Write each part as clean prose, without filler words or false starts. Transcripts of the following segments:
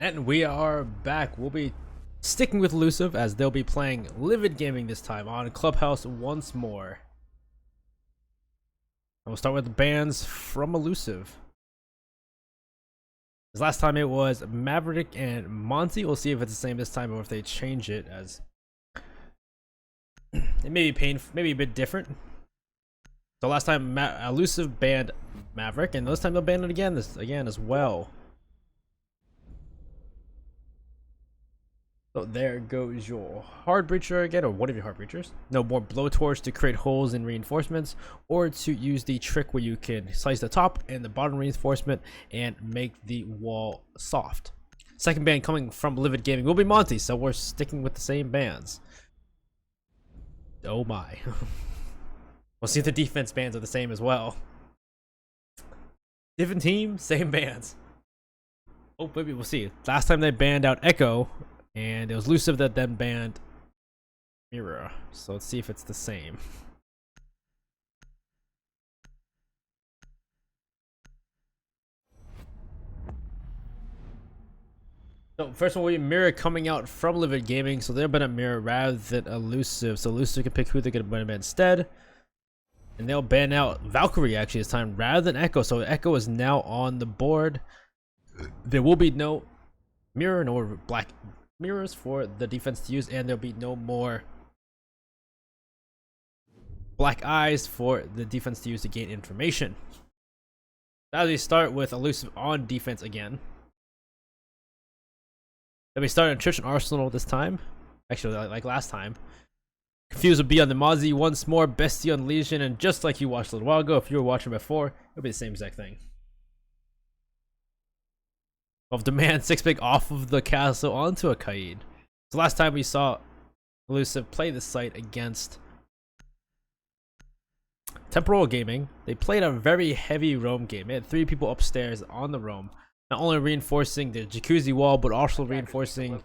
And we are back. We'll be sticking with Elus1ve as they'll be playing LiViD gaming this time on Clubhouse once more. And we'll start with the bans from Elus1ve. As last time it was Maverick and Monty. We'll see if it's the same this time or if they change it, as it may be maybe a bit different. So last time Elus1ve banned Maverick, and this time they'll ban it again as well. So there goes your hard breacher again, or one of your hard breachers. No more blowtorch to create holes in reinforcements, or to use the trick where you can slice the top and the bottom reinforcement and make the wall soft. Second ban coming from LiViD Gaming will be Monty, so we're sticking with the same bans. Oh my. We'll see if the defense bans are the same as well. Different team, same bans. Oh, maybe we'll see. Last time they banned out Echo, and it was Elus1ve that then banned Mirror. So let's see if it's the same. So first one will be Mirror coming out from LiViD Gaming. So they're banning Mirror rather than Elus1ve. So Elus1ve can pick who they're going to ban instead. And they'll ban out Valkyrie actually this time rather than Echo. So Echo is now on the board. There will be no Mirror nor black mirrors for the defense to use, and there'll be no more black eyes for the defense to use to gain information. As we start with Elus1ve on defense again. Then we start Attrition Arsenal this time. Actually, like last time. Confuse will be on the Mozzie once more, Bestie on Legion, and just like you watched a little while ago, if you were watching before, it'll be the same exact thing. Of demand 6 big off of the castle onto a Kaid. So last time we saw Elus1ve play this site against Temporal Gaming. They played a very heavy roam game. They had 3 people upstairs on the roam, not only reinforcing the jacuzzi wall, but also reinforcing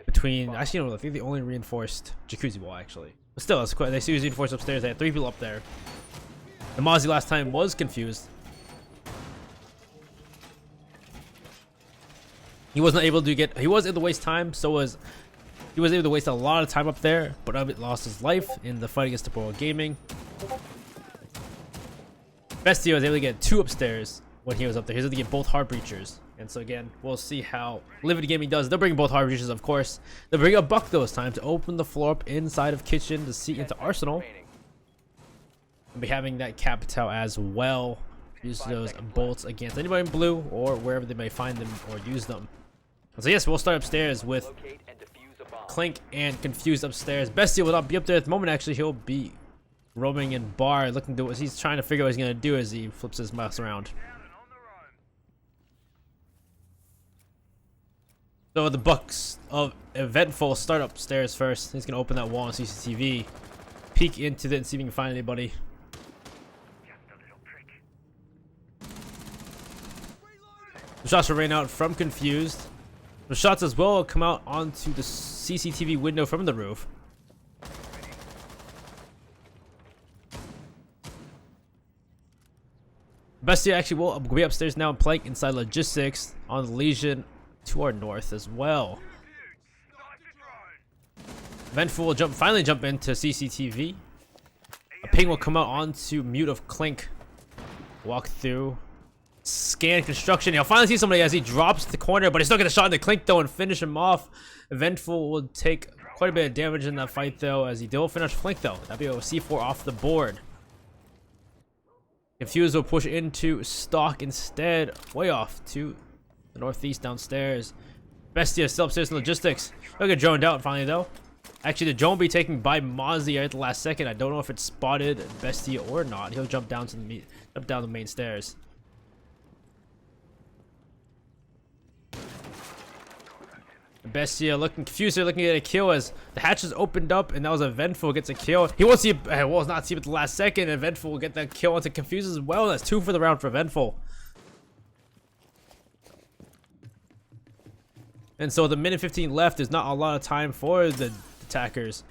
between. Actually, no, I think they only reinforced jacuzzi wall actually. But still, that's quite. They seriously reinforced upstairs. They had 3 people up there. The Mozzie last time was confused. He was not able to get. He was able to waste time. He was able to waste a lot of time up there, but Abit lost his life in the fight against Temporal Gaming. Bestie was able to get 2 upstairs when he was up there. He was able to get both hard breachers, and so again, we'll see how LiViD Gaming does. They'll bring both hard breachers, of course. They'll bring a Buck this time to open the floor up inside of kitchen to see into Arsenal. We'll be having that Capital as well. Use those bolts against anybody in blue or wherever they may find them or use them. So yes, we'll start upstairs with Clink and Confused upstairs. Bestie will not be up there at the moment. Actually, he'll be roaming in bar, looking to. He's trying to figure out what he's gonna do as he flips his mouse around. So the Bucks of Eventful start upstairs first. He's gonna open that wall on CCTV, peek into it, and see if he can find anybody. The shots will rain out from Confused. The shots as well come out onto the CCTV window from the roof. Bestie actually will be upstairs now and playing inside logistics on the Legion to our north as well. Vengeful will finally jump into CCTV. A ping will come out onto mute of Clink. Walk through. Scan construction. He'll finally see somebody as he drops the corner, but he's still gonna shot into Clink though and finish him off. Eventful will take quite a bit of damage in that fight though, as he will finish Clink though. That'll be a C4 off the board. Confused will push into Stock instead, way off to the northeast downstairs. Bestia still upstairs in logistics. He'll get droned out finally though. Actually, the drone will be taken by Mozzie at the last second. I don't know if it's spotted Bestia or not. He'll jump down to the main stairs. Bestia looking confused, looking to get a kill as the hatches opened up, and that was Eventful gets a kill. He won't see it, well, not see it at the last second. Eventful will get that kill onto Confused as well. That's 2 for the round for Eventful. And so the minute 15 left is not a lot of time for the attackers.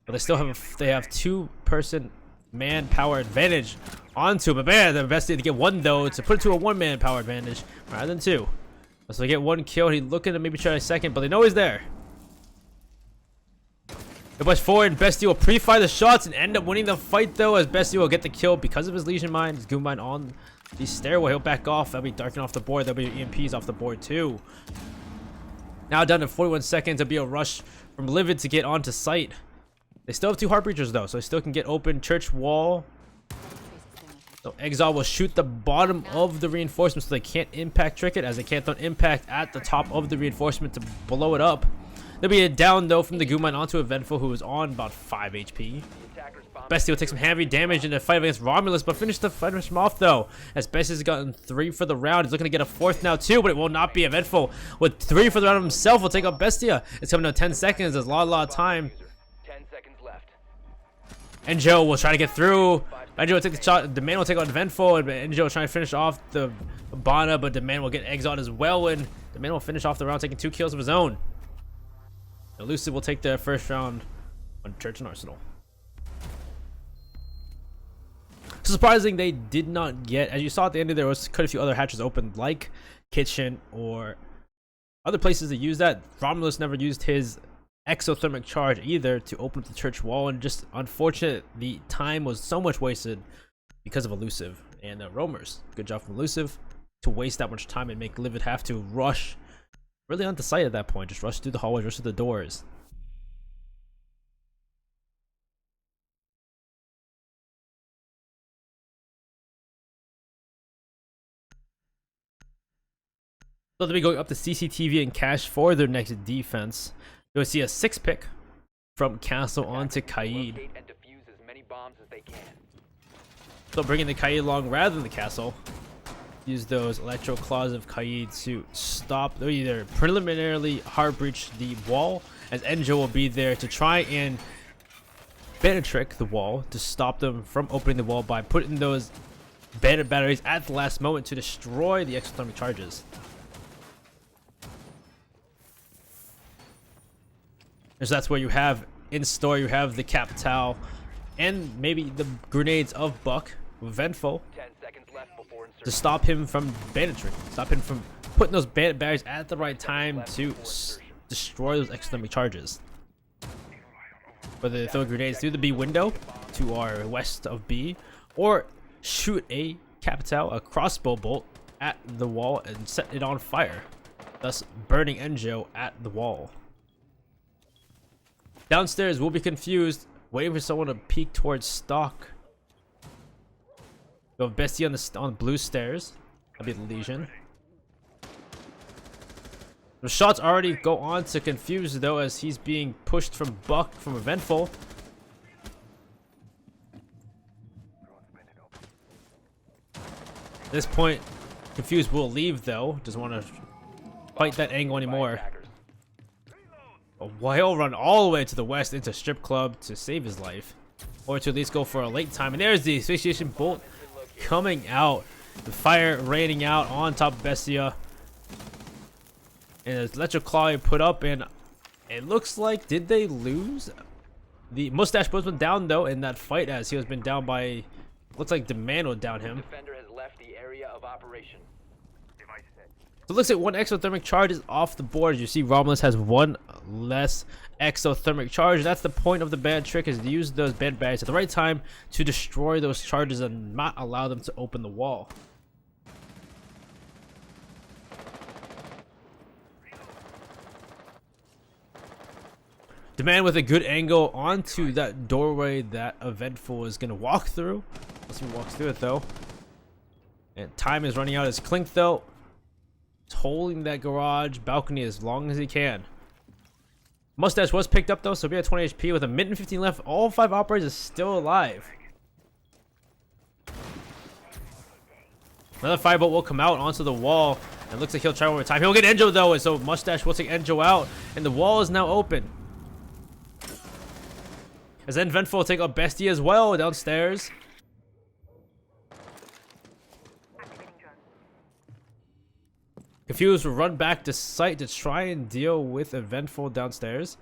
But they still have 2-person manpower advantage onto him. But man, the Bestia to get one though to put it to a one-man power advantage rather than two. So they get one kill. He's looking to maybe try a second, but they know he's there. They push forward. Bestia will pre-fire the shots and end up winning the fight though, as Bestia will get the kill because of his Legion Mine. His Goon Mine on the stairway. He'll back off. That'll be darkened off the board. There'll be EMPs off the board too. Now down to 41 seconds. There'll be a rush from LiViD to get onto site. They still have two Heart Breachers though, so they still can get open. Church wall. So Exile will shoot the bottom of the reinforcement so they can't impact trick it, as they can't throw impact at the top of the reinforcement to blow it up. There'll be a down though from the Goon Mine onto Eventful, who is on about 5 HP. Bestia will take some heavy damage in the fight against Romulus, but finish the fight him off though, as Bestia's gotten 3 for the round. He's looking to get a 4th now too, but it will not be. Eventful with 3 for the round himself will take out Bestia. It's coming to 10 seconds. There's a lot of time. 10 seconds left. Enjo will try to get through. Enjo will take the shot. Demand will take out Eventful, and Enjo will try to finish off the Bana, but Demand will get exiled as well, and Demand will finish off the round, taking 2 kills of his own. Elus1ve will take the first round on Church and Arsenal. Surprising they did not get, as you saw at the end of there was quite a few other hatches open, like Kitchen or other places that use that. Romulus never used his exothermic charge either to open up the church wall, and just unfortunate the time was so much wasted because of Elus1ve and roamers. Good job from Elus1ve to waste that much time and make LiViD have to rush really onto site at that point. Just rush through the hallways, rush through the doors. So they'll be going up to CCTV and Cash for their next defense. You'll see a 6 pick from Castle onto Kaid. So bringing the Kaid along rather than the Castle. Use those Electro Claws of Kaid to stop, or either preliminarily hard breach the wall, as Enjo will be there to try and bandit trick the wall to stop them from opening the wall by putting those bandit batteries at the last moment to destroy the exothermic charges. So that's where you have in store, you have the Capital and maybe the grenades of Buck, Vengeful, to stop him from bandit trick, stop him from putting those bandit barriers at the right time to destroy those exothermic charges. Whether they throw grenades through the B window to our west of B, or shoot a Capital, a crossbow bolt, at the wall and set it on fire, thus burning Enjo at the wall. Downstairs will be confused, waiting for someone to peek towards stock. We have Bestie on the blue stairs. That'll be the Legion. The shots already go on to confuse though, as he's being pushed from Buck from Eventful. At this point, Confused will leave though. Doesn't want to fight that angle anymore. A whale run all the way to the west into Strip Club to save his life, or to at least go for a late time. And there's the asphyxiation bolt coming out, the fire raining out on top of Bestia, and as Electro Claw put up, and it looks like, did they lose? The Mustache was been down though in that fight, as he was been down by, looks like Demand would down him. Defender has left the area of operation. So it looks like 1 exothermic charge is off the board. As you see, Romulus has 1 less exothermic charge. That's the point of the bad trick, is to use those bad bags at the right time to destroy those charges and not allow them to open the wall. Demand with a good angle onto that doorway that Eventful is going to walk through. Let's see who walks through it though. And time is running out as Clink though is holding that garage balcony as long as he can. Mustache was picked up though, so we have 20 HP with a minute and 15 left. All 5 operators are still alive. Another firebolt will come out onto the wall, and looks like he'll try one more time. He'll get Enjo though, and so Mustache will take Enjo out, and the wall is now open. As then Vengeful will take out Bestie as well downstairs. Confused will run back to site to try and deal with Eventful downstairs.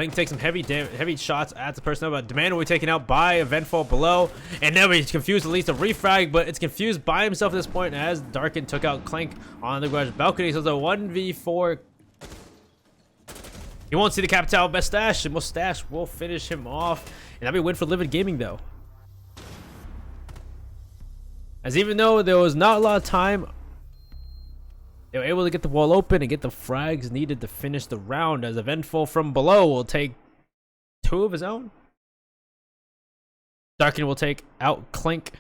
Link takes some heavy shots at the person, but Demand will be taken out by Eventful below, and now he's confused, at least a refrag, but it's confused by himself at this point as Darkin took out Clank on the garage balcony. So it's a 1v4. You won't see the Capital Mustache, and Mustache will finish him off, and that'll be a win for LiViD Gaming though. As even though there was not a lot of time, they were able to get the wall open and get the frags needed to finish the round, as Eventful from below will take 2 of his own. Darkin will take out Clink,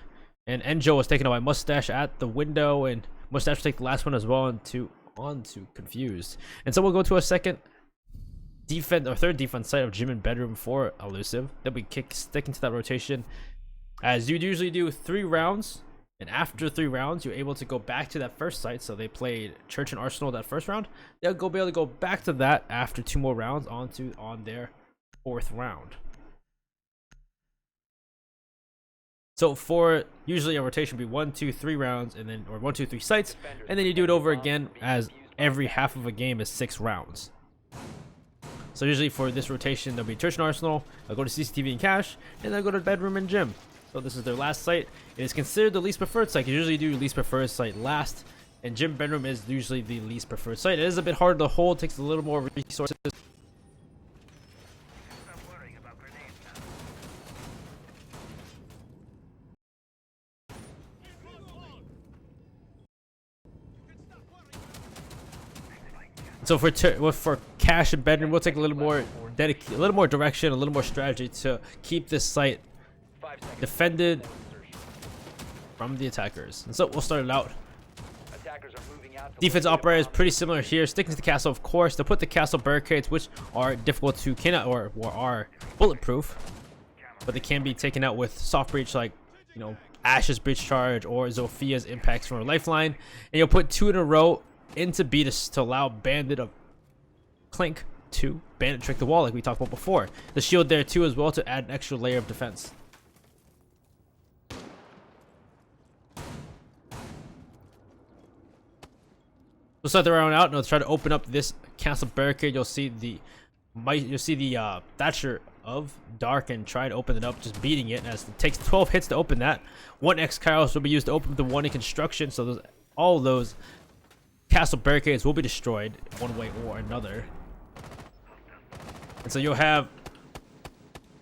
and Enjo was taken out by Mustache at the window, and Mustache will take the last one as well onto Confused. And so we'll go to a second defense or third defense site of gym and bedroom for Elus1ve. Then we stick into that rotation as you'd usually do 3 rounds. And after 3 rounds, you're able to go back to that first site. So they played Church and Arsenal that first round. They'll be able to go back to that after 2 more rounds on their 4th round. So for usually a rotation would be 1, 2, 3 rounds, and then or 1, 2, 3 sites, and then you do it over again, as every half of a game is 6 rounds. So usually for this rotation, there'll be Church and Arsenal. I'll go to CCTV and Cash, and then I'll go to bedroom and gym. So this is their last site. It is considered the least preferred site. You usually do least preferred site last, and gym bedroom is usually the least preferred site. It is a bit harder to hold, takes a little more resources. So for Cash and bedroom, we'll take a little more direction, a little more strategy to keep this site defended from the attackers. And so we'll start it out. Defense operator is pretty similar here, sticking to the castle, of course. They'll put the castle barricades, which are difficult to or are bulletproof, but they can be taken out with soft breach, like Ash's breach charge or Zophia's impacts from her lifeline. And you'll put 2 in a row into B to allow Bandit of Clink to Bandit trick the wall, like we talked about before. The shield there too as well to add an extra layer of defense. We'll start the round out, and we'll try to open up this castle barricade. You'll see the Thatcher of Dark and try to open it up, just beating it, as it takes 12 hits to open that. 1 X Kairos will be used to open the 1 in construction, so all those castle barricades will be destroyed one way or another. And so you'll have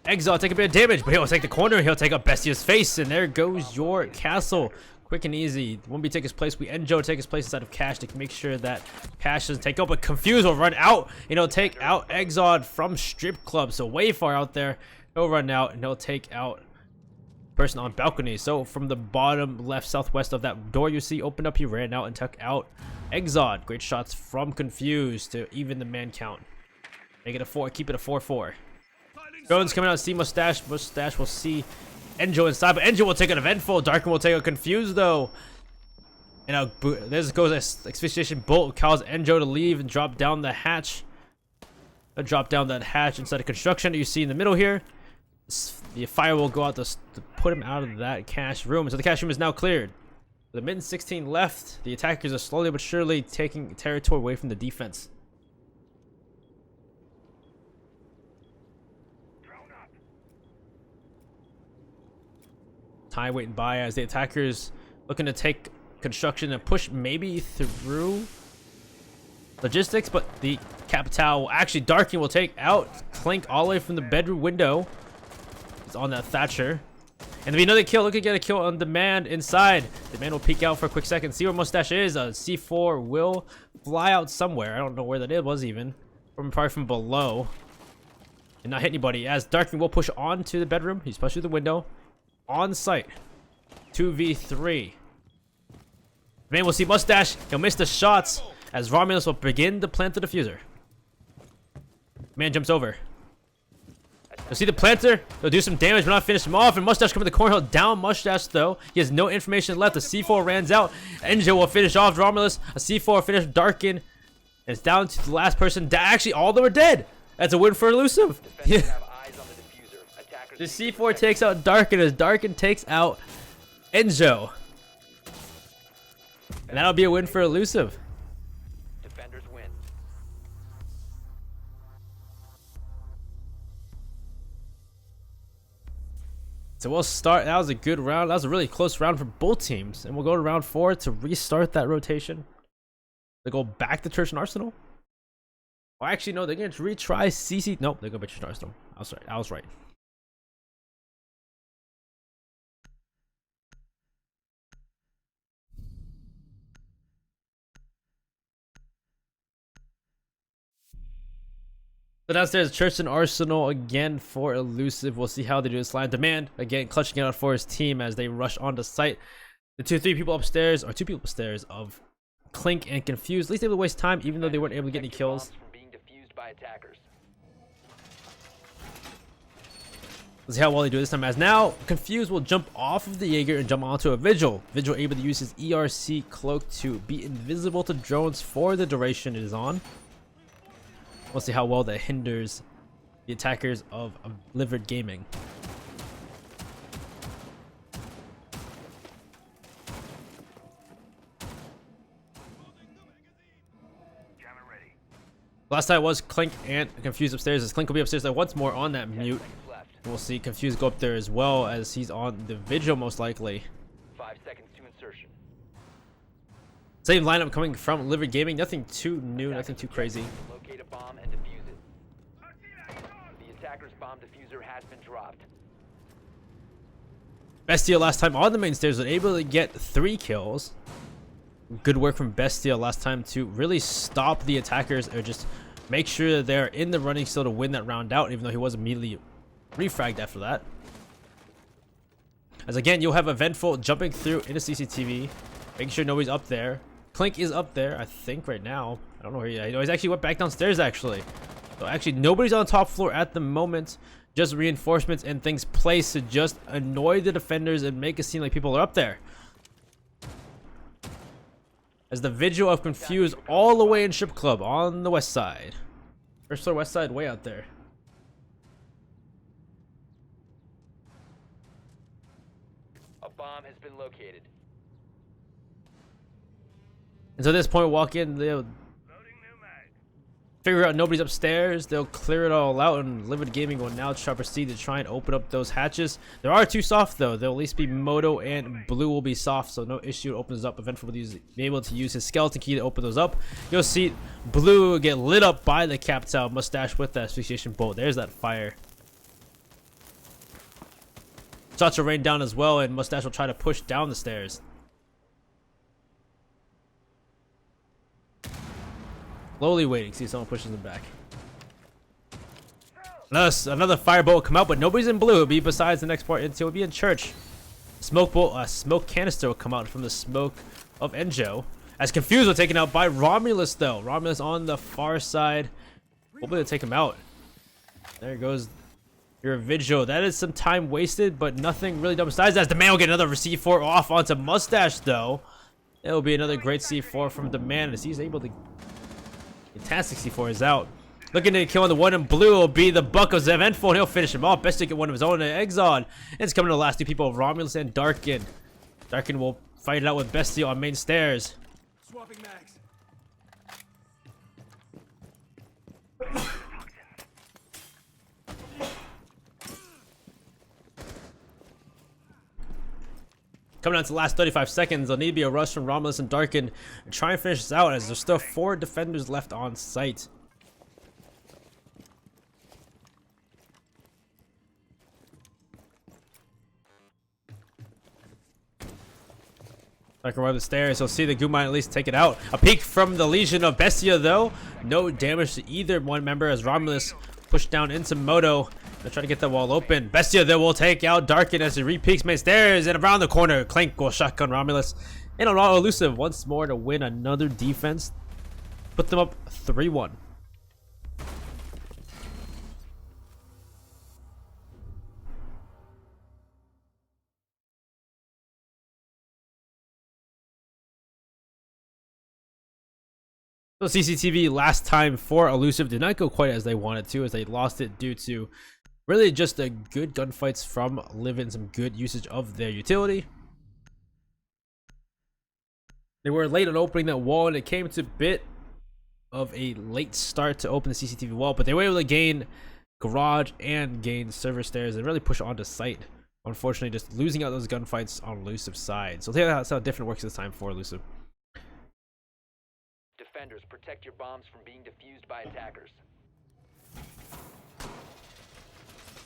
Exile take a bit of damage, but he'll take the corner, he'll take up Bestia's face, and there goes your castle. Quick and easy. Won't be take his place. Enjo take his place inside of Cash to make sure that Cash doesn't take out, but Confused will run out, and he'll take out Exod from Strip Club, so way far out there. He'll run out, and he'll take out person on balcony. So from the bottom left southwest of that door you see open up, he ran out and took out Exod. Great shots from Confused to even the man count. Make it a 4, keep it a 4-4. Drones coming out, see Mustache. Mustache will see Enjo inside, but Enjo will take an Eventful. Darkin will take a Confused though. And there goes an Asphyxiation Bolt. Calls Enjo to leave and drop down the hatch. Drop down that hatch inside of construction that you see in the middle here. The fire will go out to put him out of that cash room. So the cash room is now cleared. The min 16 left. The attackers are slowly but surely taking territory away from the defense. Time waiting by as the attackers looking to take construction and push maybe through logistics, but the Capital will actually Darkin will take out Clink all the way from the bedroom window. It's on that Thatcher. And there'll be another kill. Look at get a kill on Demand inside. Demand will peek out for a quick second. See where Mustache is. C4 will fly out somewhere. I don't know where that it was even. Probably from below. And not hit anybody. As Darkin will push on to the bedroom. He's pushed through the window. On site. 2v3. Man will see Mustache. He'll miss the shots as Romulus will begin to plant the diffuser. Man jumps over. You'll see the planter. He'll do some damage, but not finish him off. And Mustache coming to the corner. He'll down Mustache though. He has no information left. The C4 runs out. Enjo will finish off Romulus. A C4 will finish Darkin. And it's down to the last person. Actually, all of them are dead. That's a win for Elus1ve. The C4 takes out Darkin as Darkin takes out Enjo. And that'll be a win for Elus1ve. Defenders win. So we'll start. That was a good round. That was a really close round for both teams. And we'll go to round 4 to restart that rotation. They go back to Church and Arsenal. Well, actually, no, they're going to retry CC. Nope, they're going to Church and Arsenal. I was right. So downstairs, Church and Arsenal again for Elus1ve. We'll see how they do this line. Demand again clutching it out for his team as they rush onto site. The two people upstairs of Clink and Confused. At least they able to waste time, even though they weren't able to get any kills. Let's see how well they do this time. As now, Confused will jump off of the Jaeger and jump onto a Vigil. Vigil able to use his ERC cloak to be invisible to drones for the duration it is on. We'll see how well that hinders the attackers of LiViD Gaming. Last time was Clink and Confused upstairs. As Clink will be upstairs once more on that mute. We'll see Confused go up there as well as he's on the Vigil most likely. 5 seconds to insertion. Same lineup coming from LiViD Gaming. Nothing too new, nothing too crazy. Locate a bomb and defuse it. The attacker's bomb diffuser has been dropped. Bestia last time on the main stairs was able to get 3 kills. Good work from Bestia last time to really stop the attackers or just make sure that they're in the running still to win that round out, even though he was immediately refragged after that. As again, you'll have Eventful jumping through into CCTV, making sure nobody's up there. Clink is up there, I think, right now. I don't know where he is. I know he's actually went back downstairs, actually. So actually, nobody's on the top floor at the moment. Just reinforcements and things placed to just annoy the defenders and make it seem like people are up there. As the Vigil of Confused all the way in Strip Club on the west side. First floor west side, way out there. A bomb has been located. And so at this point, walk in, they'll figure out nobody's upstairs. They'll clear it all out, and LiViD Gaming will now try to proceed to try and open up those hatches. There are 2 soft though. There'll at least be Moto and Blue will be soft, so no issue. It opens up. Eventful will be able to use his skeleton key to open those up. You'll see Blue get lit up by the Captal Mustache with that asphyxiation bolt. There's that fire. Shots will rain down as well, and Mustache will try to push down the stairs. Slowly waiting, see if someone pushes him back. Another firebolt will come out, but nobody's in Blue. It'll be besides the next part until it'll be in Church. Smoke bolt, smoke canister will come out from the smoke of Enjo. As Confused will taken out by Romulus though. Romulus on the far side. Hopefully they'll take him out. There goes your Vigil. That is some time wasted, but nothing really done besides that. As the man will get another C4 off onto Mustache though. It'll be another great C4 from the man as he's able to. Fantastic C4 is out. Looking to kill on the one in Blue will be the Buck of Eventful, and he'll finish him off. Best to get one of his own Exxon. And it's coming to the last 2 people, Romulus and Darkin. Darkin will fight it out with Bestia on main stairs. Swapping mags. Coming down to the last 35 seconds, there'll need to be a rush from Romulus and Darkin and try and finish this out as there's still 4 defenders left on site. Darkin right up the stairs, he'll see the Goo might at least take it out. A peek from the Legion of Bestia though. No damage to either one member as Romulus pushed down into Moto. They're trying to get that wall open. Bestia that will take out Darkin as he re-peeks main stairs, and around the corner, Clank will shotgun Romulus. And on Elus1ve once more to win another defense. Put them up 3-1. So CCTV last time for Elus1ve did not go quite as they wanted to, as they lost it due to really just a good gunfights from LiViD and some good usage of their utility. They were late on opening that wall, and it came to a bit of a late start to open the CCTV wall, but they were able to gain garage and gain server stairs and really push onto site. unfortunately just losing out those gunfights on Elusive side. So that's how different works this time for Elusive. Defenders, protect your bombs from being defused by attackers.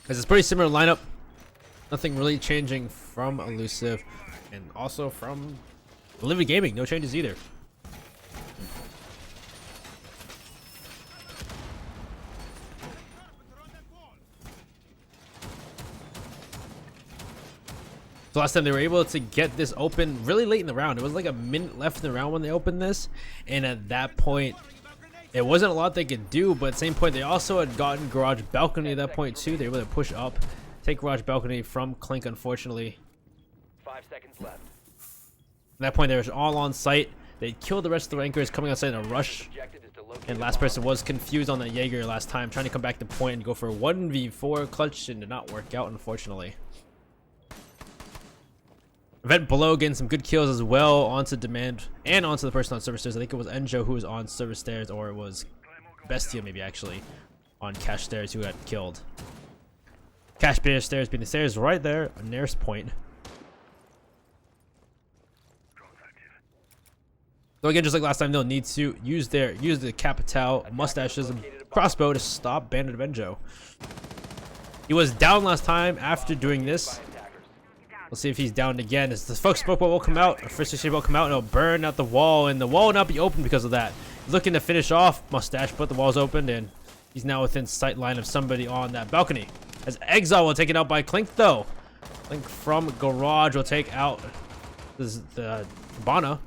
It's a pretty similar lineup. Nothing really changing from Elusive, and also from LiViD Gaming. No changes either. So last time they were able to get this open really late in the round. It was like a minute left in the round when they opened this, and at that point it wasn't a lot they could do, but at the same point they also had gotten garage balcony at that point too. They were able to push up, take garage balcony from Clink, unfortunately. 5 seconds left. At that point they were all on site. They killed the rest of the rankers coming outside in a rush, and last person was confused on that Jaeger last time, trying to come back to point and go for a 1v4 clutch, and did not work out, unfortunately. Event below getting some good kills as well onto Demand and onto the person on server stairs. I think it was Enjo who was on server stairs, or it was Bestia maybe actually on cash stairs who got killed. Cash stairs being the stairs right there, nearest point. So again, just like last time, they'll need to use the Capital, Mustaches, and Crossbow to stop Bandit of Enjo. He was down last time after doing this. We'll see if he's down again. As the Focus Smoke will come out, or First Shape will come out, and it'll burn out the wall, and the wall will not be open because of that. He's looking to finish off Mustache, but the wall's opened, and he's now within sight line of somebody on that balcony. As Exile will take it out by Clink, though. Clink from Garage will take out the Bana.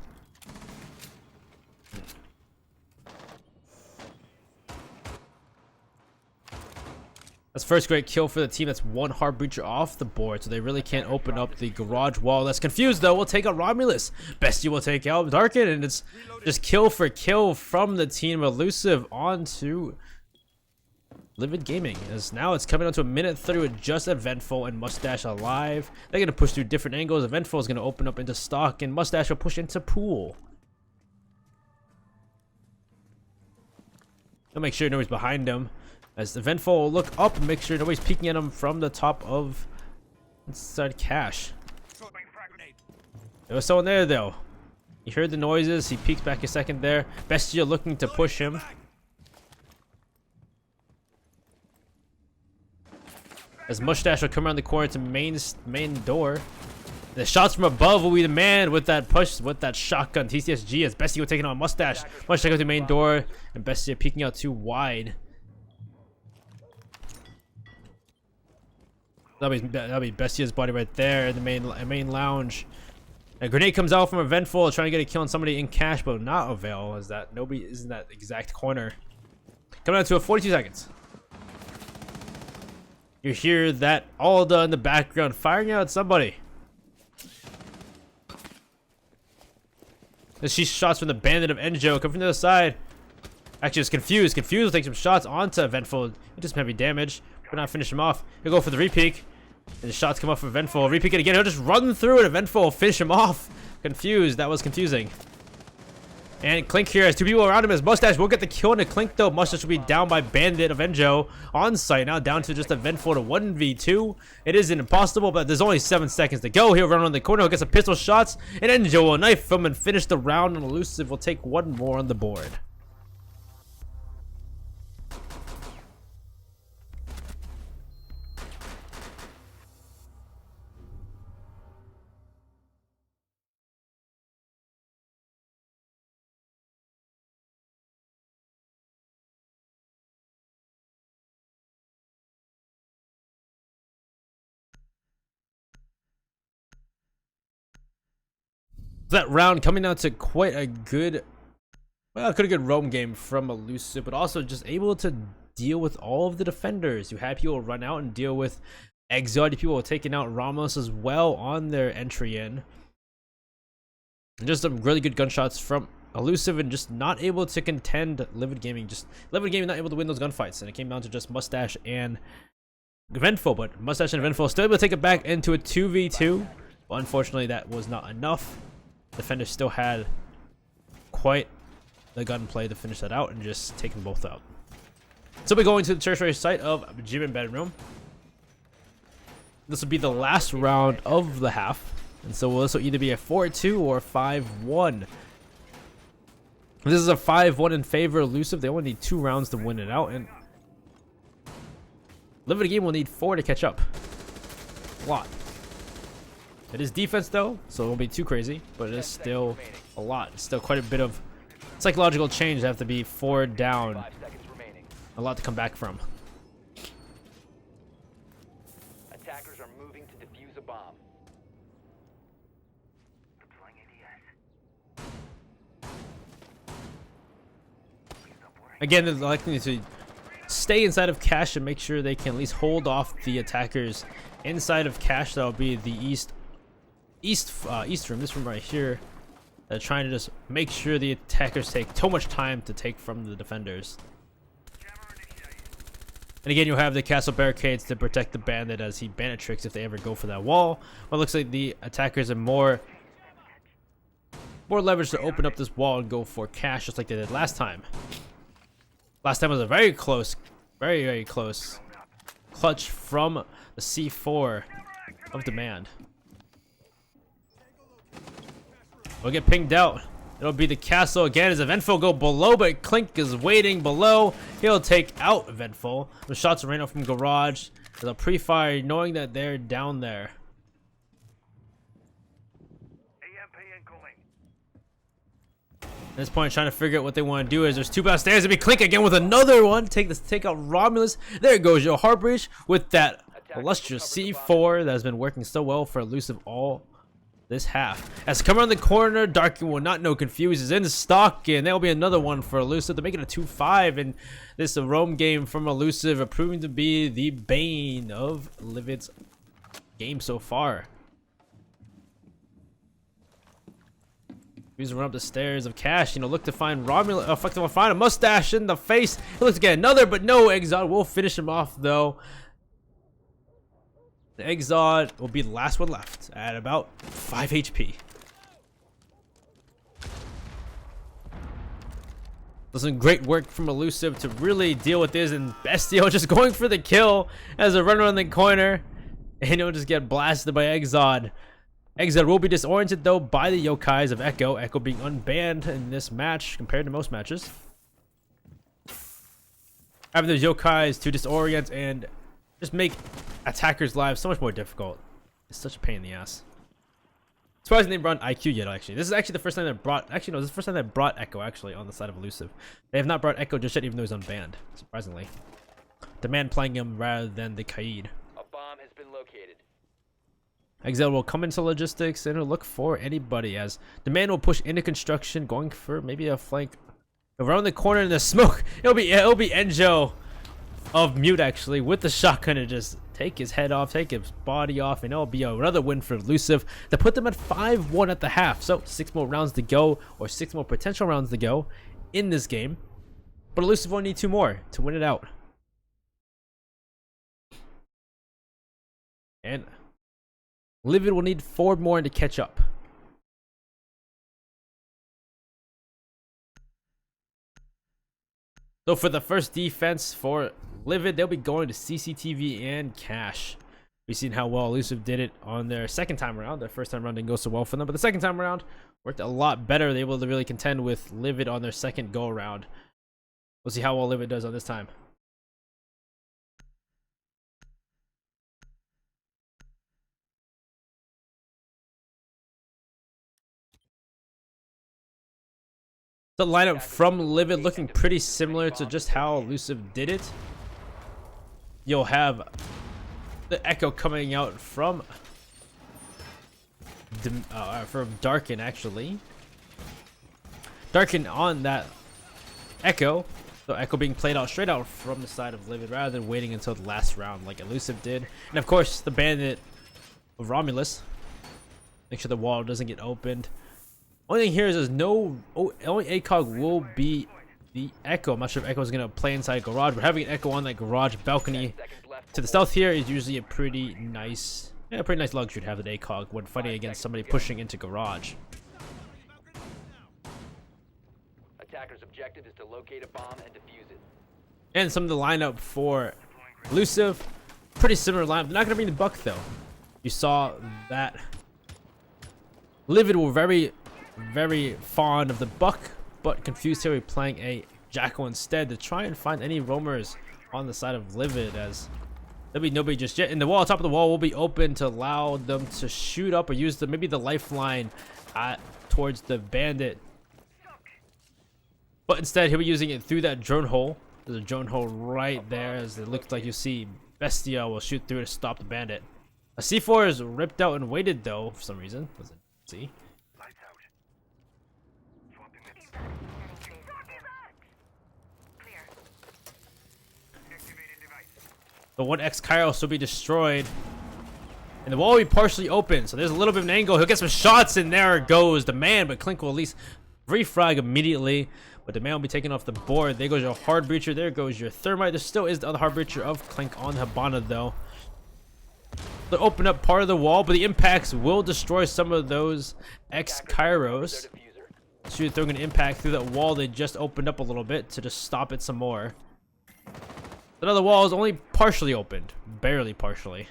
That's first great kill for the team. That's one hard breacher off the board, so they really can't open up the garage wall. That's confused though. We'll take out Romulus. Bestie will take out Darkin, and it's just kill for kill from the team Elusive onto LiViD Gaming. As now it's coming on to a minute 30 with just Eventful and Mustache alive. They're gonna push through different angles. Eventful is gonna open up into stock, and Mustache will push into pool. They'll make sure nobody's behind him. As Eventful will look up and make sure nobody's peeking at him from the top of inside cash. There was someone there though. He heard the noises. He peeks back a second there. Bestia looking to push him. As Mustache will come around the corner to main door. The shots from above will be the man with that push, with that shotgun TCSG. As Bestia will take it on Mustache. Mustache goes to the main door, and Bestia peeking out too wide. That'll be Bestia's body right there in the main lounge. A grenade comes out from Eventful, trying to get a kill on somebody in cash, but not avail, as that nobody is in that exact corner. Coming out to a 42 seconds. You hear that Alda in the background firing out at somebody. As she shots from the Bandit of Enjo, come from the other side. Actually, it's confused. Confused will take some shots onto Eventful. It does some heavy damage, but not finish him off. He'll go for the repeak. And the shots come off from Eventful. Repeak it again. He'll just run through it. Eventful will finish him off. Confused. That was confusing. And Clink here has two people around him. As Mustache will get the kill into Clink though. Mustache will be down by Bandit of Enjo on site. Now down to just Eventful to 1v2. It isn't impossible, but there's only 7 seconds to go. He'll run on the corner. He'll get some pistol shots. And Enjo will knife him and finish the round. And Elusive will take one more on the board. That round coming out to quite a good, well, quite a good roam game from Elusive, but also just able to deal with all of the defenders. You had people run out and deal with Exile. People were taking out Ramos as well on their entry in. And just some really good gunshots from Elusive, and just not able to contend LiViD Gaming. Just LiViD Gaming not able to win those gunfights, and it came down to just Mustache and Eventful. But Mustache and Eventful still able to take it back into a 2v2. But unfortunately, that was not enough. Defenders still had quite the gunplay to finish that out and just take them both out. So we're going to the tertiary site of Gym and Bedroom. This will be the last round of the half, and so this will either be a 4-2 or 5-1. This is a 5-1 in favor of Elusive. They only need 2 rounds to win it out, and LiViD game will need 4 to catch up. A lot. It is defense though, so it won't be too crazy, but it is still a lot. It's still quite a bit of psychological change to have to be 4 down. A lot to come back from. Attackers are moving to defuse a bomb. Again, they're likely to stay inside of cache and make sure they can at least hold off the attackers inside of cache. That'll be the east room, this room right here. They're trying to just make sure the attackers take too much time to take from the defenders. And again, you'll have the castle barricades to protect the bandit as he bandit tricks if they ever go for that wall. But it looks like the attackers are more leverage to open up this wall and go for cache just like they did last time. Last time was a very close, very close clutch from the C4 of demand. We'll get pinged out. It'll be the castle again as Eventful go below, but Clink is waiting below. He'll take out Eventful. The shots rain out from Garage. There's a pre-fire knowing that they're down there. At this point, trying to figure out what they want to do. Is there's 2 downstairs. It'll be Clink again with another one. Take out Romulus. There goes your Heartbreach with that illustrious C4 that has been working so well for Elusive all this half. As come around the corner, Darkin will not know confused is in stock, and there'll be another one for Elusive to make it a 2-5. And this roam game from Elusive proving to be the bane of LiViD's game so far. He's run up the stairs of cache, look to find Romulus. Oh, fuck, to find a mustache in the face. He looks to get another, but no, Exod will finish him off though. The Exod will be the last one left at about 5 HP. Listen, great work from Elusive to really deal with this, and Bestio just going for the kill as a runner on the corner, and he'll just get blasted by Exod. Exod will be disoriented though by the yokais of Echo. Echo being unbanned in this match compared to most matches. Having those yokais to disorient and just make attackers' lives so much more difficult. It's such a pain in the ass. Surprising they brought IQ yet, actually. This is actually the first time they brought, this is the first time they brought Echo actually on the side of Elusive. They have not brought Echo just yet, even though he's unbanned, surprisingly. Demand playing him rather than the Kaid. A bomb has been located. Exile will come into logistics and will look for anybody as Demand will push into construction, going for maybe a flank around the corner in the smoke. It'll be Enjo of Mute actually with the shotgun to just take his head off, take his body off, and it'll be another win for Elusive to put them at 5-1 at the half. So 6 more rounds to go, or 6 more potential rounds to go in this game. But Elusive will need 2 more to win it out. And LiViD will need 4 more to catch up. So for the first defense for LiViD, they'll be going to CCTV and cache. We've seen how well Elusive did it on their second time around. Their first time around didn't go so well for them, but the second time around worked a lot better. They were able to really contend with LiViD on their second go around. We'll see how well LiViD does on this time. The lineup from LiViD looking pretty similar to just how Elusive did it. You'll have the Echo coming out from Darkin actually. Darkin on that Echo. So Echo being played out straight out from the side of LiViD rather than waiting until the last round like Elusive did. And of course the bandit of Romulus. Make sure the wall doesn't get opened. Only thing here is there's no only ACOG will be the Echo. I'm not sure if Echo is gonna play inside garage, but having an Echo on that garage balcony to the south here is usually a pretty nice luxury to have the ACOG when fighting against somebody pushing into garage. Attacker's objective is to locate a bomb and defuse it. And some of the lineup for Elusive. Pretty similar lineup. They're not gonna bring the Buck though. You saw that LiViD were very fond of the Buck, but confused here. We're playing a Jackal instead to try and find any roamers on the side of LiViD, as there'll be nobody just yet. And the wall, top of the wall, will be open to allow them to shoot up or use maybe the lifeline towards the bandit. But instead, he'll be using it through that drone hole. There's a drone hole right there, as it looks like you see Bestia will shoot through to stop the bandit. A C4 is ripped out and waited though for some reason. Doesn't see. The 1X Kairos will be destroyed. And the wall will be partially open. So there's a little bit of an angle. He'll get some shots, and there goes the man. But Clink will at least refrag immediately. But the man will be taken off the board. There goes your hard breacher. There goes your thermite. There still is the other hard breacher of Clink on Habana though. They'll open up part of the wall, but the impacts will destroy some of those X Kairos. Shoot, throwing an impact through that wall they just opened up a little bit to just stop it some more. Another wall is only partially opened, barely partially.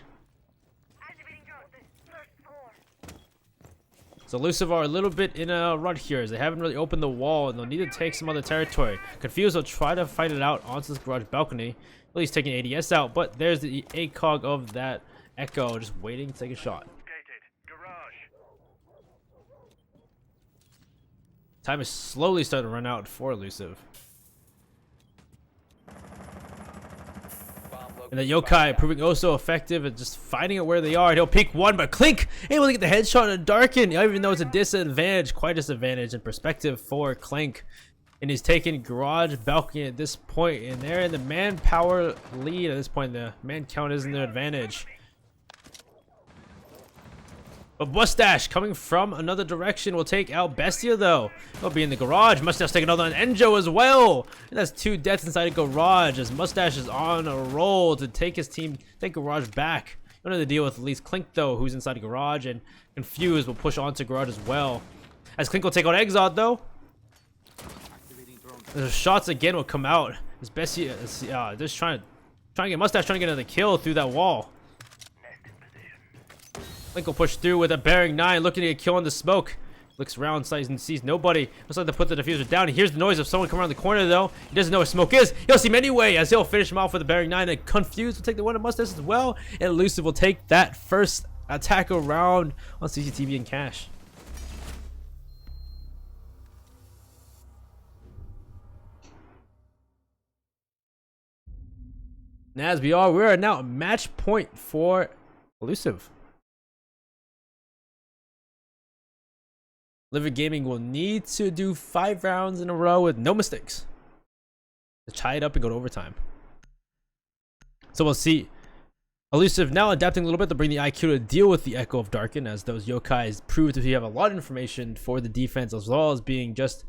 So Elus1ve are a little bit in a rut here, as they haven't really opened the wall, and they'll need to take some other territory. Confused will try to fight it out onto this garage balcony, at least taking ADS out, but there's the ACOG of that Echo just waiting to take a shot. Time is slowly starting to run out for Elus1ve. And the Yokai proving oh so effective at just finding out where they are. He'll peek one, but Clink able to get the headshot and darken. Even though it's a disadvantage, quite a disadvantage in perspective for Clink. And he's taking garage balcony at this point, and they're in the manpower lead at this point. The man count isn't their advantage. But Mustache coming from another direction will take out Bestia though. He'll be in the garage. Mustache take another on Enjo as well. And that's 2 deaths inside a garage, as Mustache is on a roll to take his team, take garage back. You don't have to deal with at least Clink though, who's inside the garage, and Confused will push onto garage as well. As Clink will take out Exod though. The shots again will come out. As Bestia is just trying to get Mustache trying to get another kill through that wall. Clink will push through with a bearing 9, looking to get a kill on the smoke. Looks around, sees nobody. Looks like they put the diffuser down. He hears the noise of someone coming around the corner though. He doesn't know where smoke is. He'll see him anyway, as he'll finish him off with a bearing 9. And Confused will take the one of Mustache as well. And Elus1ve will take that first attack around on CCTV and Cash. And as we are now at match point for Elus1ve. LiViD Gaming will need to do 5 rounds in a row with no mistakes to tie it up and go to overtime. So we'll see. Elus1ve now adapting a little bit to bring the IQ to deal with the Echo of Darken, as those Yokais prove to have a lot of information for the defense, as well as being just...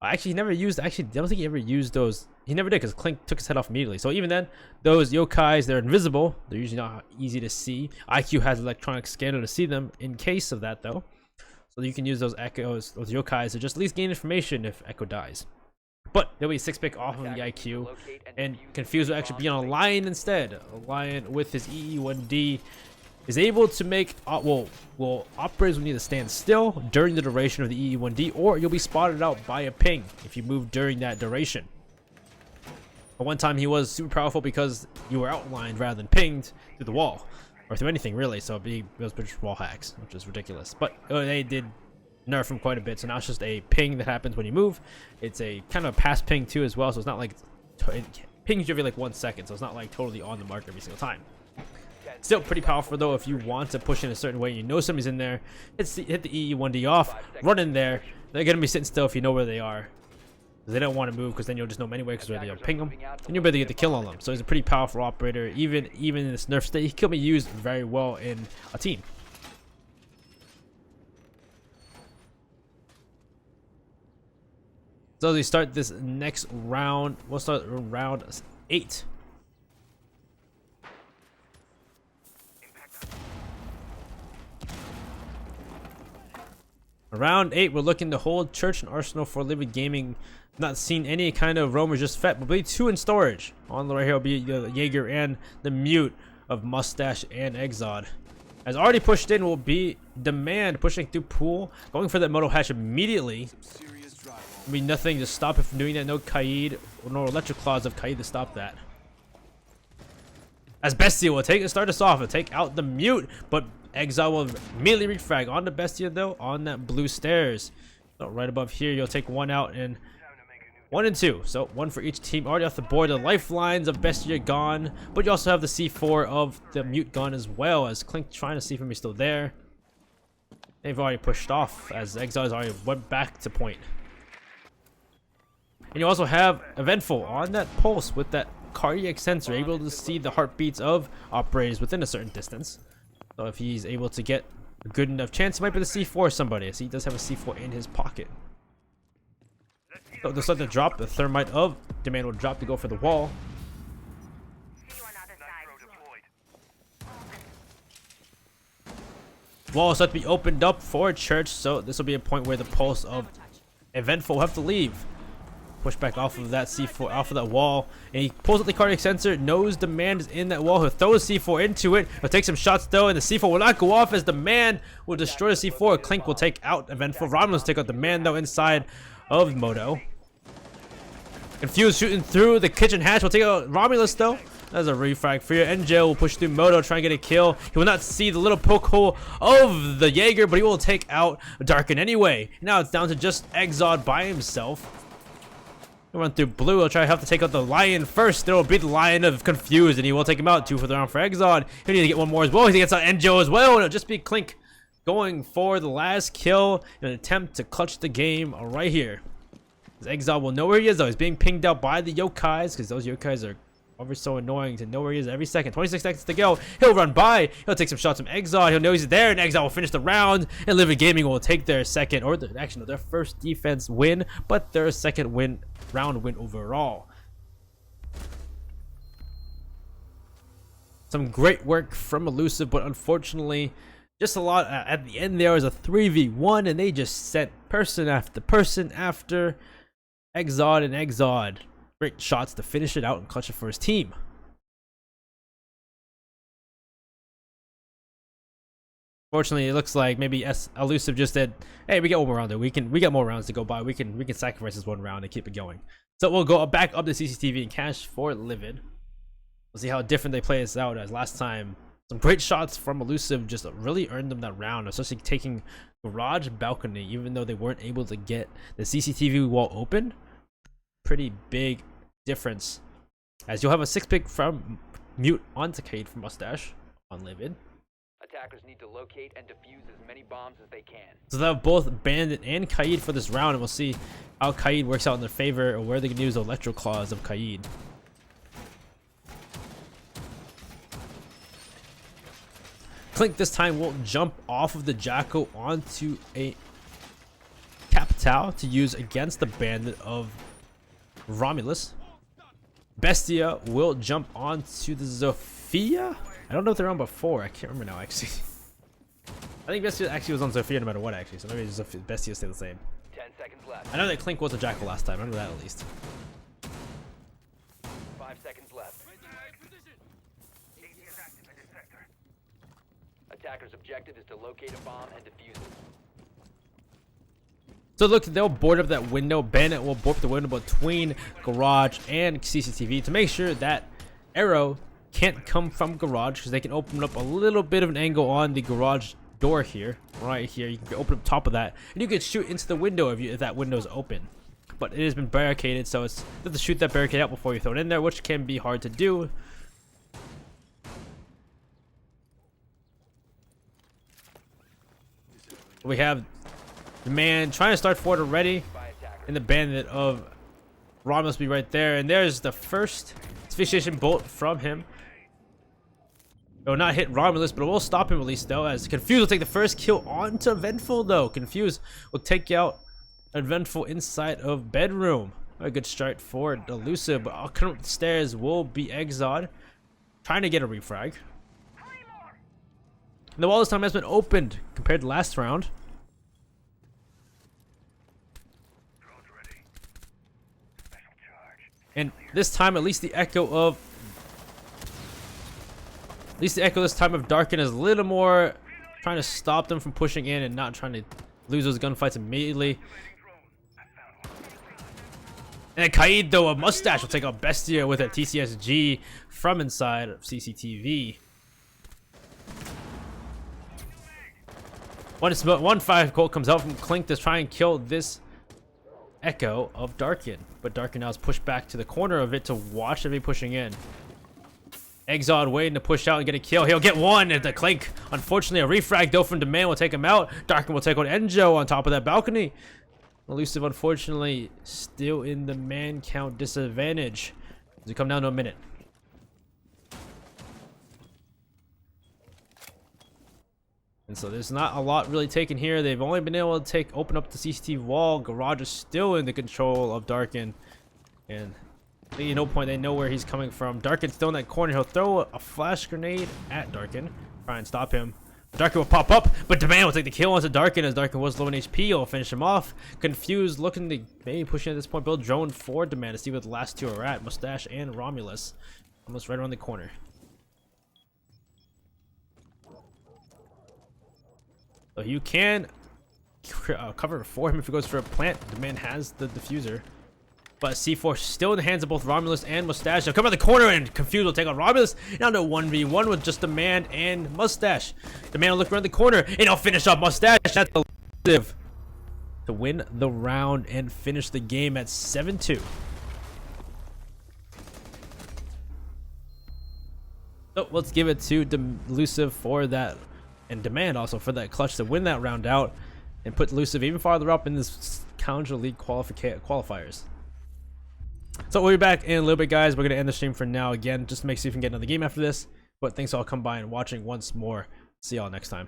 Actually, he never used... Actually, I don't think he ever used those... He never did, because Clink took his head off immediately. So even then, those Yokais, they're invisible. They're usually not easy to see. IQ has electronic scanner to see them in case of that, though. So you can use those Echoes, those Yokais, to just at least gain information if Echo dies. But there'll be a 6-pick off of the IQ, and Confused will actually be on a Lion instead. A Lion with his EE1D is able to make, operators will need to stand still during the duration of the EE1D, or you'll be spotted out by a ping if you move during that duration. But one time he was super powerful because you were outlined rather than pinged through the wall. Or through anything really, so it was pretty wall hacks, which is ridiculous. But they did nerf him quite a bit, so now it's just a ping that happens when you move. It's a kind of a pass ping too as well, so it's not like it pings you every like 1 second, so it's not like totally on the mark every single time. Still pretty powerful though if you want to push in a certain way. You know somebody's in there. Hit the EE1D off, run in there. They're gonna be sitting still if you know where they are. They don't want to move, because then you'll just know them anyway, because they'll ping them and you'll be able to get the kill on them. So he's a pretty powerful operator. Even in this nerf state, he can be used very well in a team. So as we start this next round, we'll start round 8. Round 8, we're looking to hold Church and Arsenal for LiViD Gaming. Not seen any kind of roamers just fet, but be 2 in storage. On the right here will be the Jaeger and the Mute. of Mustache and Exod. As already pushed in will be Demand, pushing through pool, going for that moto hatch immediately. Will be nothing to stop it from doing that. No Kaid or no electric claws of Kaid to stop that. As Bestia will start us off and take out the mute, but Exod will immediately refrag on the Bestia though on that blue stairs. So right above here, you'll take one out and 1 and 2. So one for each team already off the board. The lifelines of Bestia gone, but you also have the C4 of the mute gone as well. As Clink trying to see if he's still there. They've already pushed off as Exod has already went back to point. And you also have Eventful on that pulse with that cardiac sensor, able to see the heartbeats of operators within a certain distance. So if he's able to get a good enough chance, he might be able to C4 somebody, as he does have a C4 in his pocket. So they'll start to drop. The thermite of Demand will drop to go for the wall. Wall will start to be opened up for Church, so this will be a point where the pulse of Eventful will have to leave. Push back off of that C4, off of that wall, and he pulls out the cardiac sensor, knows Demand is in that wall. He'll throw a C4 into it. He'll take some shots though, and the C4 will not go off as Demand will destroy the C4. Clink will take out Eventful. Romulus take out Demand though inside of Moto. Confused shooting through the kitchen hatch will take out Romulus though. That's a refrag for you. NJ will push through Moto, try and get a kill. He will not see the little poke hole of the Jaeger, but he will take out Darken anyway. Now it's down to just Exod by himself. He'll run through blue. He'll try to have to take out the Lion first. There will be the Lion of Confused, and he will take him out. 2 for the round for Exod. He'll need to get one more as well. He gets out NJ as well, and it'll just be Clink going for the last kill in an attempt to clutch the game right here. Exod will know where he is though. He's being pinged out by the yokais because those yokais are ever so annoying to know where he is every second. 26 seconds to go. He'll run by. He'll take some shots from Exod. He'll know he's there, and Exod will finish the round. And LiViD Gaming will take their second, or actually their first defense win, but their second round win overall. Some great work from Elus1ve, but unfortunately, just a lot at the end. There was a 3v1, and they just sent person after person after Exod and Exod. Great shots to finish it out and clutch it for his team. Fortunately, it looks like maybe Elus1ve just said, "Hey, we got one more round. We got more rounds to go by. We can sacrifice this one round and keep it going." So we'll go back up to CCTV and cash for LiViD. We'll see how different they play this out. As last time, some great shots from Elus1ve just really earned them that round, especially taking garage balcony, even though they weren't able to get the CCTV wall open. Pretty big difference, as you'll have a 6-pick from mute onto Kaid from Mustache on LiViD. Attackers need to locate and defuse as many bombs as they can. So they'll have both Bandit and Kaid for this round, and we'll see how Kaid works out in their favor, or where they can use the electro claws of Kaid. Clink this time won't jump off of the Jackal onto a Capital to use against the Bandit of Romulus. Bestia will jump onto the Zofia. I don't know if they're on before. I can't remember now, actually. I think Bestia actually was on Zofia no matter what, actually. So maybe Bestia stay the same. 10 seconds left. I know that Clink was a Jackal last time. I remember that at least. 5 seconds left. Attackers' objective is to locate a bomb and defuse it. So look, they'll board up that window. Bandit will board up the window between garage and CCTV to make sure that arrow can't come from garage, because they can open up a little bit of an angle on the garage door here, right here. You can open up top of that, and you can shoot into the window if that window is open. But it has been barricaded, so it's you have to shoot that barricade out before you throw it in there, which can be hard to do. We have the man trying to start forward already, and the Bandit of Romulus be right there, and there's the first asphyxiation bolt from him. It will not hit Romulus, but it will stop him at least though, as Confused will take the first kill onto Eventful though. Confused will take out Eventful inside of bedroom. A good start for Elus1ve, but coming up the stairs will be Exod, trying to get a refrag. And the wall this time has been opened compared to last round. And this time, at least the echo of At least the Echo this time of Darkin is a little more trying to stop them from pushing in and not trying to lose those gunfights immediately. And then Kaid, though, a Mustache will take out Bestia with a TCSG from inside of CCTV. 1-5 Colt comes out from Clink to try and kill this Echo of Darkin. But Darkin now is pushed back to the corner of it to watch them be pushing in. Exod waiting to push out and get a kill. He'll get one at the Clink. Unfortunately, a refrag though from Demand will take him out. Darkin will take out Enjo on top of that balcony. Elus1ve, unfortunately, still in the man count disadvantage as we come down to a minute. And so there's not a lot really taken here. They've only been able to open up the CCTV wall. Garage is still in the control of Darkin. And at no point they know where he's coming from. Darkin's still in that corner. He'll throw a flash grenade at Darkin. Try and stop him. Darkin will pop up, but Demand will take the kill onto Darkin as Darkin was low in HP. He'll finish him off. Confused, looking to maybe push in at this point. Build drone for Demand to see where the last two are at. Mustache and Romulus. Almost right around the corner. So you can cover for him if he goes for a plant. Demand has the diffuser. But C4 still in the hands of both Romulus and Mustache. They'll come out the corner and Confused will take on Romulus. Now to 1v1 with just Demand and Mustache. Demand will look around the corner and he'll finish off Mustache. That's the LiViD to win the round and finish the game at 7-2. So let's give it to Elus1ve for that, and Demand also for that clutch to win that round out and put Elus1ve even farther up in this Challenger League qualifiers. So we'll be back in a little bit, guys. We're going to end the stream for now again, just to make sure we can get another game after this. But thanks all come by and watching once more. See y'all next time.